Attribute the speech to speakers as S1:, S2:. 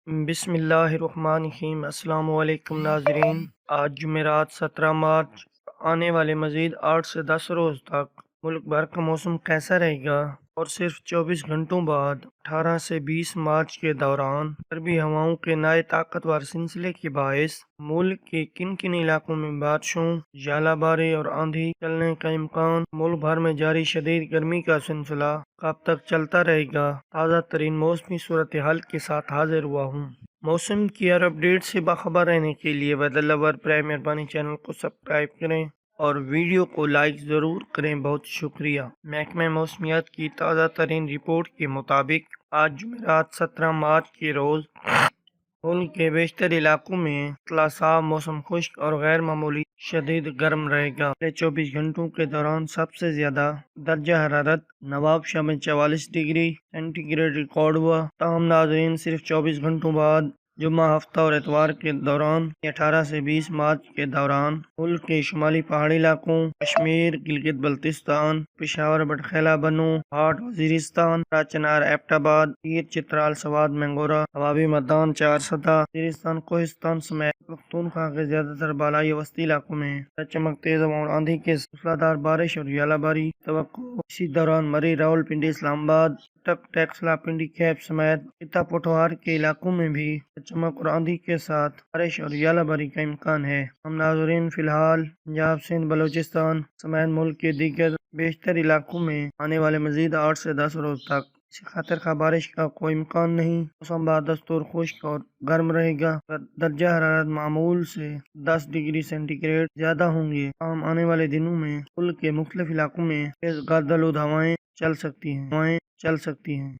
S1: بسم اللہ الرحمن الرحیم۔ السلام علیکم ناظرین، آج جمعرات 17 مارچ۔ آنے والے مزید 8 سے 10 روز تک ملک بھر کا موسم کیسا رہے گا؟ اور صرف 24 گھنٹوں بعد 18 سے 20 مارچ کے دوران غربی ہواؤں کے نئے طاقتور سلسلے کے باعث ملک کے کن کن علاقوں میں بارشوں، ژالہ باری اور آندھی چلنے کا امکان؟ ملک بھر میں جاری شدید گرمی کا سلسلہ کب تک چلتا رہے گا؟ تازہ ترین موسمی صورتحال کے ساتھ حاضر ہوا ہوں۔ موسم کی ہر اپڈیٹ سے باخبر رہنے کے لیے ویدر لور برائے مہربانی چینل کو سبسکرائب کریں اور ویڈیو کو لائک ضرور کریں، بہت شکریہ۔ محکمہ موسمیات کی تازہ ترین رپورٹ کے مطابق آج جمعرات 17 مارچ کے روز ملک کے بیشتر علاقوں میں اطلاع صاف، موسم خشک اور غیر معمولی شدید گرم رہے گا۔ پچھلے 24 گھنٹوں کے دوران سب سے زیادہ درجہ حرارت نواب شاہ میں 44 ڈگری سینٹی گریڈ ریکارڈ ہوا۔ تاہم ناظرین، صرف 24 گھنٹوں بعد جمعہ، ہفتہ اور اتوار کے دوران 18 سے 20 مارچ کے دوران ملک کے شمالی پہاڑی علاقوں، کشمیر، گلگت بلتستان، پشاور، بٹخیلہ، بنو، ہاٹ، وزیرستان، چنار، ایبٹ آباد، پیر، چترال، سوات، مینگورہ، حبابی، مردان، چارسدہ، وزیرستان، کوہستان سمیت پختونخوا کے زیادہ تر بالائی وسطی علاقوں میں گرج چمک، تیز ہوا اور آندھی کے موسلادھار بارش اور ژالہ باری توقع۔ اسی دوران مری، راولپنڈی، اسلام آباد، کٹک، ٹیکسلا، پنڈی، کیپ سمیت خطہ پٹوہار کے علاقوں میں بھی گرج چمک اور آندھی کے ساتھ بارش اور ژالہ باری کا امکان ہے۔ ہم ناظرین، فی الحال پنجاب، سندھ، بلوچستان سمیت ملک کے دیگر بیشتر علاقوں میں آنے والے مزید 8 سے 10 روز تک کسی خاطر خواہ بارش کا کوئی امکان نہیں۔ موسم بادستور خشک اور گرم رہے گا۔ درجہ حرارت معمول سے 10 ڈگری سینٹی گریڈ زیادہ ہوں گے۔ تاہم آنے والے دنوں میں ملک کے مختلف علاقوں میں تیز گردآلود ہوائیں چل سکتی ہیں۔